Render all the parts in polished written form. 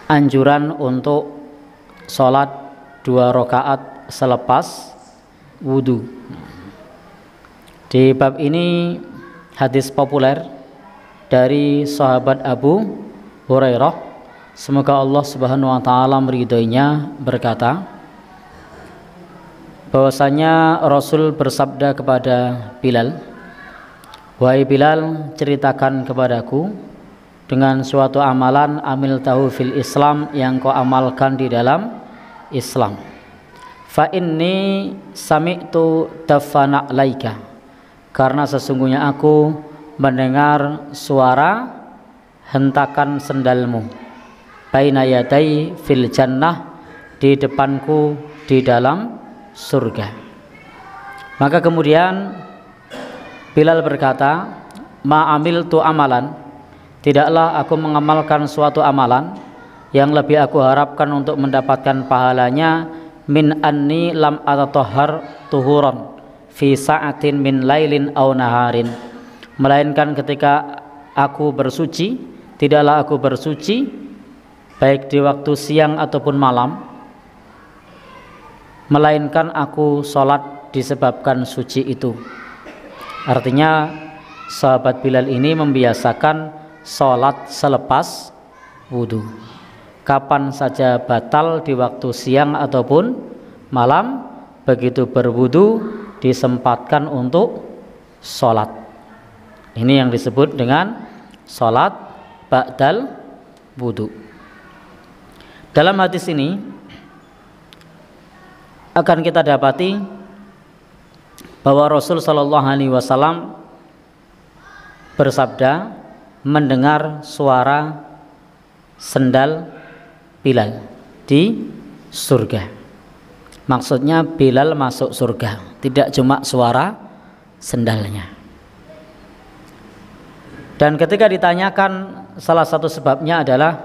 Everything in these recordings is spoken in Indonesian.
anjuran untuk sholat 2 rakaat selepas wudu. Di bab ini hadis populer dari sahabat Abu Hurairah, semoga Allah Subhanahu wa taala meridhoinya, berkata bahwasanya Rasul bersabda kepada Bilal, "Wahai Bilal, ceritakan kepadaku dengan suatu amalan amil tahu fil Islam yang kau amalkan di dalam Islam. Fa inni sami'tu dafana laika, karena sesungguhnya aku mendengar suara hentakan sendalmu, baina yadai fil jannah, di depanku di dalam surga." Maka kemudian Bilal berkata, "Ma amiltu amalan, tidaklah aku mengamalkan suatu amalan yang lebih aku harapkan untuk mendapatkan pahalanya, min anni lam atatahhar tuhuran fi sa'atin min lailin aw naharin, melainkan ketika aku bersuci, tidaklah aku bersuci baik di waktu siang ataupun malam, melainkan aku sholat disebabkan suci itu." Artinya sahabat Bilal ini membiasakan sholat selepas wudu, kapan saja batal, di waktu siang ataupun malam, begitu berwudu disempatkan untuk sholat. Ini yang disebut dengan sholat ba'dal wudu. Dalam hadis ini akan kita dapati bahwa Rasul Shallallahu Alaihi Wasallam bersabda mendengar suara sendal Bilal di surga. Maksudnya Bilal masuk surga, tidak cuma suara sendalnya. Dan ketika ditanyakan, salah satu sebabnya adalah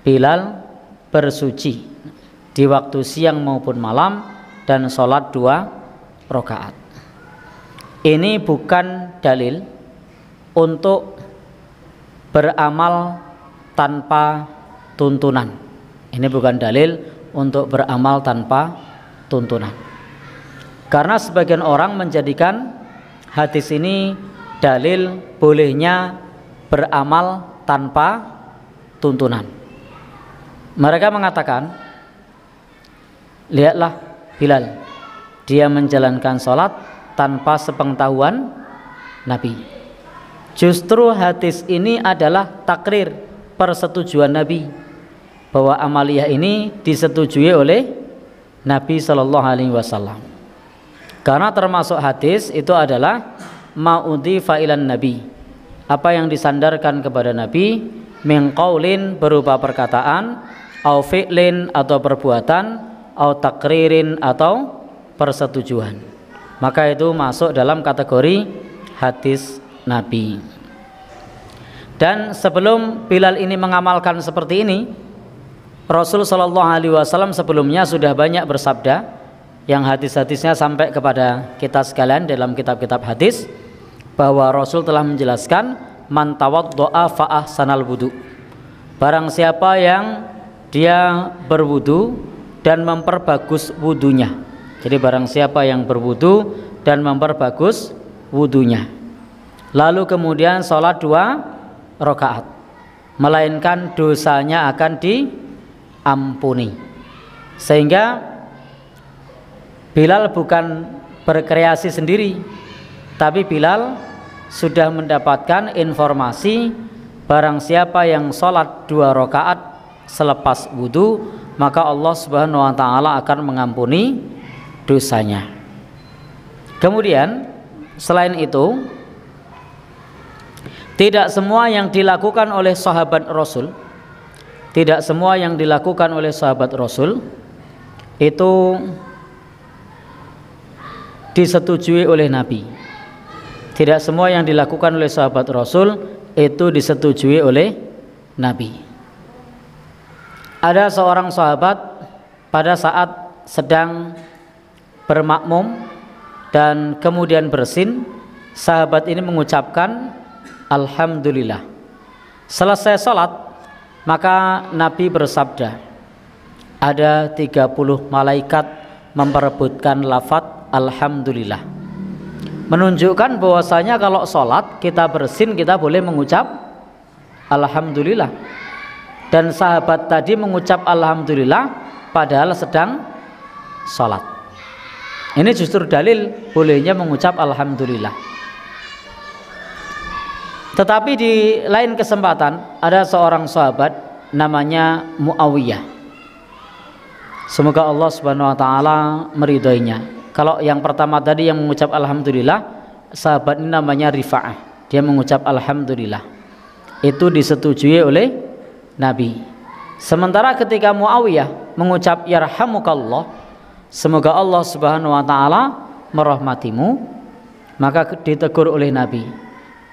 Bilal bersuci di waktu siang maupun malam dan sholat 2 rakaat. Ini bukan dalil untuk beramal tanpa tuntunan. Ini bukan dalil untuk beramal tanpa tuntunan. Karena sebagian orang menjadikan hadis ini dalil bolehnya beramal tanpa tuntunan. Mereka mengatakan, lihatlah Bilal, dia menjalankan sholat tanpa sepengetahuan Nabi. Justru hadis ini adalah takrir, persetujuan Nabi, bahwa amaliyah ini disetujui oleh Nabi Shallallahu Alaihi Wasallam. Karena termasuk hadis itu adalah ma'udhifa ilan Nabi, apa yang disandarkan kepada Nabi, min qaulin berupa perkataan, au fi'lin atau perbuatan, au takririn atau persetujuan, maka itu masuk dalam kategori hadis Nabi. Dan sebelum Bilal ini mengamalkan seperti ini, Rasul Shallallahu Alaihi Wasallam sebelumnya sudah banyak bersabda, yang hadis-hadisnya sampai kepada kita sekalian dalam kitab-kitab hadis, bahwa Rasul telah menjelaskan, man tawaddo'a fa ahsanal wudu, barang siapa yang dia berwudu dan memperbagus wudunya. Jadi barang siapa yang berwudu dan memperbagus wudunya, lalu kemudian sholat 2 rakaat, melainkan dosanya akan diampuni. Sehingga Bilal bukan berkreasi sendiri, tapi Bilal sudah mendapatkan informasi, barang siapa yang sholat 2 rakaat selepas wudu, maka Allah Subhanahu wa ta'ala akan mengampuni dosanya. Kemudian selain itu, tidak semua yang dilakukan oleh sahabat Rasul, tidak semua yang dilakukan oleh sahabat Rasul itu disetujui oleh Nabi. Tidak semua yang dilakukan oleh sahabat Rasul itu disetujui oleh Nabi. Ada seorang sahabat pada saat sedang bermakmum dan kemudian bersin, sahabat ini mengucapkan alhamdulillah. Selesai sholat, Maka Nabi bersabda, ada 30 malaikat memperebutkan lafaz alhamdulillah, menunjukkan bahwasanya kalau sholat kita bersin kita boleh mengucap alhamdulillah. Dan sahabat tadi mengucap alhamdulillah padahal sedang sholat. Ini justru dalil bolehnya mengucap alhamdulillah. Tetapi di lain kesempatan ada seorang sahabat namanya Muawiyah, semoga Allah Subhanahu wa taala meridhoinya. Kalau yang pertama tadi yang mengucap alhamdulillah, sahabat ini namanya Rifa'ah, dia mengucap alhamdulillah, itu disetujui oleh Nabi. Sementara ketika Muawiyah mengucap yarhamukallah, semoga Allah Subhanahu wa taala merahmatimu, maka ditegur oleh Nabi,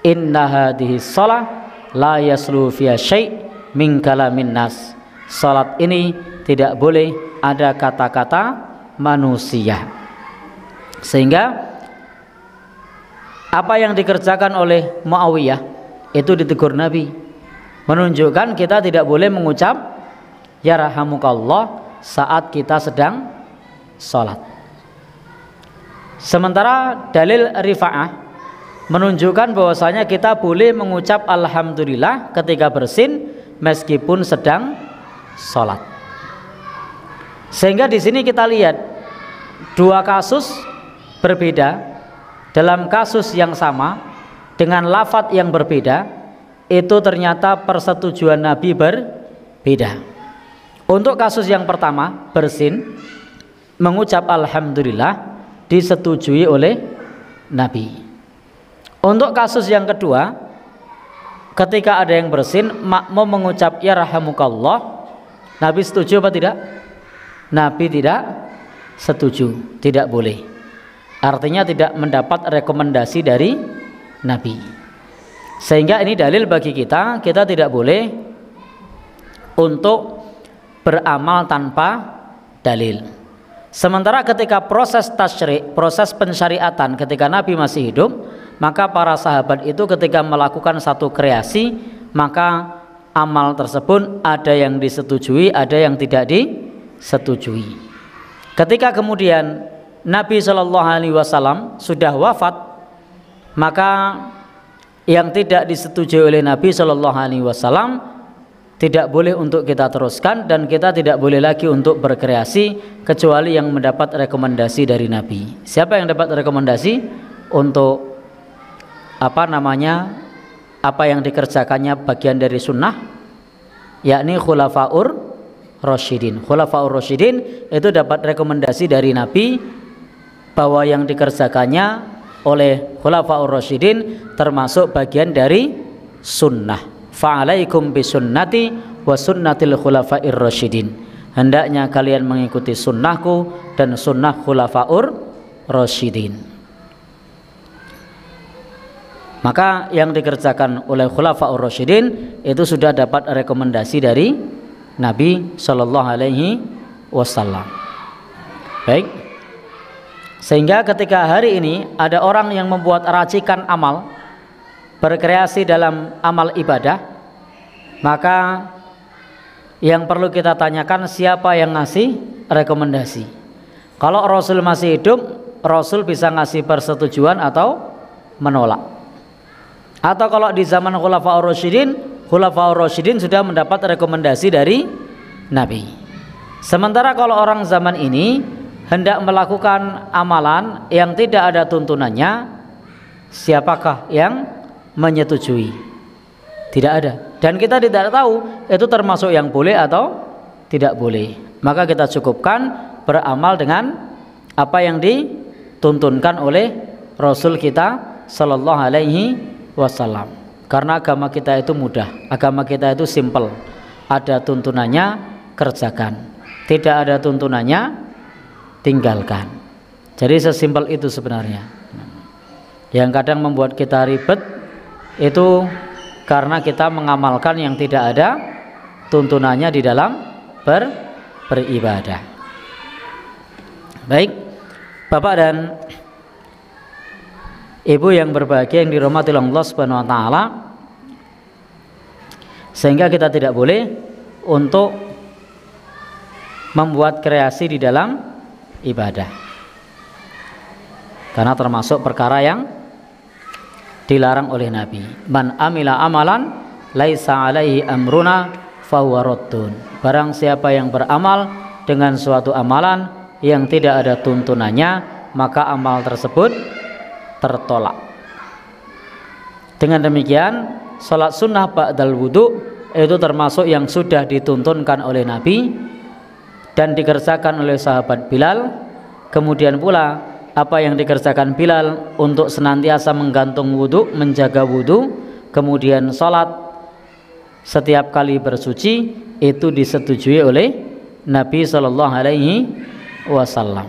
inna hadhihi shalah la yaslu fiha syai' min kalamin nas. Salat ini tidak boleh ada kata-kata manusia. Sehingga apa yang dikerjakan oleh Muawiyah itu ditegur Nabi, menunjukkan kita tidak boleh mengucap yarhamukallah saat kita sedang salat. Sementara dalil Rifa'ah menunjukkan bahwasanya kita boleh mengucap alhamdulillah ketika bersin meskipun sedang sholat. Sehingga di sini kita lihat dua kasus berbeda dalam kasus yang sama dengan lafadz yang berbeda, itu ternyata persetujuan Nabi berbeda. Untuk kasus yang pertama bersin mengucap alhamdulillah disetujui oleh Nabi. Untuk kasus yang kedua, ketika ada yang bersin makmum mengucap yarhamukallah, Nabi setuju apa tidak? Nabi tidak setuju, tidak boleh. Artinya tidak mendapat rekomendasi dari Nabi. Sehingga ini dalil bagi kita, kita tidak boleh untuk beramal tanpa dalil. Sementara ketika proses tasyri', proses pensyariatan ketika Nabi masih hidup, maka para sahabat itu ketika melakukan satu kreasi, maka amal tersebut ada yang disetujui, ada yang tidak disetujui. Ketika kemudian Nabi SAW sudah wafat, maka yang tidak disetujui oleh Nabi SAW tidak boleh untuk kita teruskan, dan kita tidak boleh lagi untuk berkreasi kecuali yang mendapat rekomendasi dari Nabi. Siapa yang dapat rekomendasi untuk apa yang dikerjakannya bagian dari sunnah, yakni khulafaur rasyidin. Khulafaur rasyidin itu dapat rekomendasi dari Nabi bahwa yang dikerjakannya oleh khulafaur rasyidin termasuk bagian dari sunnah. Fa'alaikum bisunnati wa sunnatil khulafair rasyidin. Hendaknya kalian mengikuti sunnahku dan sunnah khulafaur rasyidin. Maka yang dikerjakan oleh khulafaur rasyidin itu sudah dapat rekomendasi dari Nabi Shallallahu Alaihi Wasallam. Baik, sehingga ketika hari ini ada orang yang membuat racikan amal, berkreasi dalam amal ibadah, maka yang perlu kita tanyakan siapa yang ngasih rekomendasi. Kalau Rasul masih hidup, Rasul bisa ngasih persetujuan atau menolak. Atau kalau di zaman Khulafaur Rasyidin sudah mendapat rekomendasi dari Nabi. Sementara kalau orang zaman ini hendak melakukan amalan yang tidak ada tuntunannya, siapakah yang menyetujui? Tidak ada. Dan kita tidak tahu itu termasuk yang boleh atau tidak boleh. Maka kita cukupkan beramal dengan apa yang dituntunkan oleh Rasul kita Sallallahu Alaihi Wasallam. Karena agama kita itu mudah, agama kita itu simple. Ada tuntunannya, kerjakan. Tidak ada tuntunannya, tinggalkan. Jadi sesimpel itu sebenarnya. Yang kadang membuat kita ribet itu karena kita mengamalkan yang tidak ada tuntunannya di dalam beribadah. Baik, Bapak dan Ibu yang berbahagia yang dirahmati Allah Subhanahu wa taala, sehingga kita tidak boleh untuk membuat kreasi di dalam ibadah, karena termasuk perkara yang dilarang oleh Nabi. Man amila amalan laisa alaihi amruna fahuwa raddun. Barang siapa yang beramal dengan suatu amalan yang tidak ada tuntunannya, maka amal tersebut tertolak. Dengan demikian, salat sunnah ba'dal wudu itu termasuk yang sudah dituntunkan oleh Nabi dan dikerjakan oleh sahabat Bilal. Kemudian pula apa yang dikerjakan Bilal untuk senantiasa menggantung wudu, menjaga wudu, kemudian salat setiap kali bersuci, itu disetujui oleh Nabi Shallallahu Alaihi Wasallam.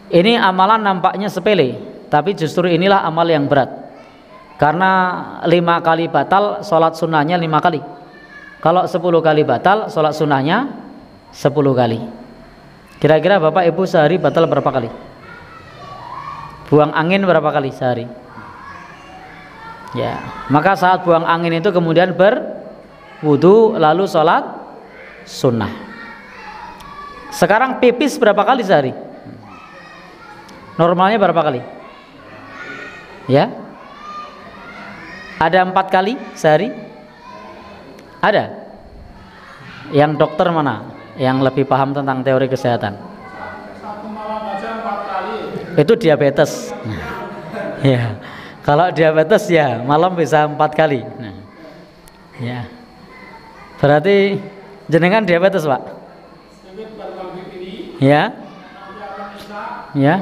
Ini amalan nampaknya sepele, tapi justru inilah amal yang berat, karena 5 kali batal sholat sunnahnya 5 kali. Kalau 10 kali batal sholat sunnahnya 10 kali. Kira-kira Bapak Ibu sehari batal berapa kali? Buang angin berapa kali sehari? Ya, maka saat buang angin itu kemudian berwudu lalu sholat sunnah. Sekarang pipis berapa kali sehari? Normalnya berapa kali? Ya, ada 4 kali sehari? Ada? Yang dokter mana? Yang lebih paham tentang teori kesehatan? Satu malam aja 4 kali. Itu diabetes. Ya, kalau diabetes ya malam bisa 4 kali. Nah, ya, berarti jenengan diabetes, Pak? Ya, ya.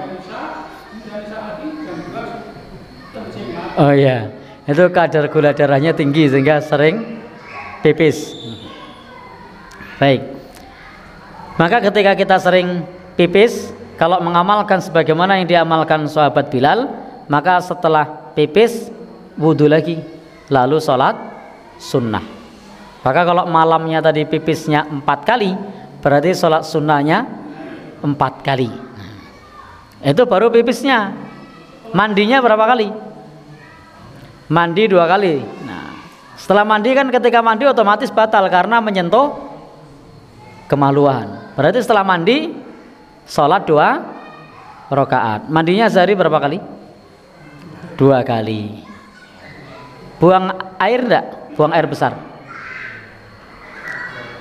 Oh ya, itu kadar gula darahnya tinggi sehingga sering pipis. Baik. Maka ketika kita sering pipis, kalau mengamalkan sebagaimana yang diamalkan sahabat Bilal, maka setelah pipis wudu lagi, lalu sholat sunnah. Maka kalau malamnya tadi pipisnya 4 kali, berarti sholat sunnahnya 4 kali. Itu baru pipisnya. Mandinya berapa kali? Mandi 2 kali. Nah, setelah mandi kan ketika mandi otomatis batal karena menyentuh kemaluan. Berarti setelah mandi sholat 2 rakaat. Mandinya sehari berapa kali? 2 kali. Buang air enggak? Buang air besar.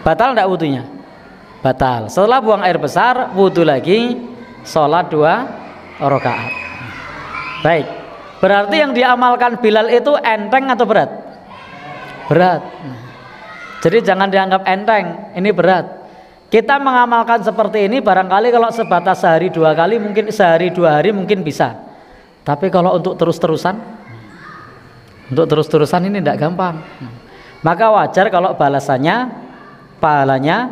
Batal enggak wudunya? Batal. Setelah buang air besar, wudu lagi, sholat 2 rakaat. Baik. Berarti yang diamalkan Bilal itu enteng atau berat? Berat. Jadi jangan dianggap enteng, ini berat. Kita mengamalkan seperti ini barangkali kalau sebatas sehari 2 kali, mungkin sehari 2 hari mungkin bisa. Tapi kalau untuk terus-terusan ini tidak gampang. Maka wajar kalau balasannya, pahalanya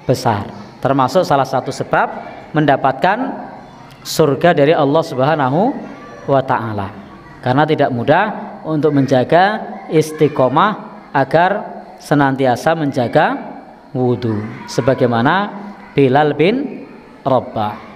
besar. Termasuk salah satu sebab mendapatkan surga dari Allah Subhanahu wa ta'ala. Karena tidak mudah untuk menjaga istiqomah agar senantiasa menjaga wudu sebagaimana Bilal bin Rabah.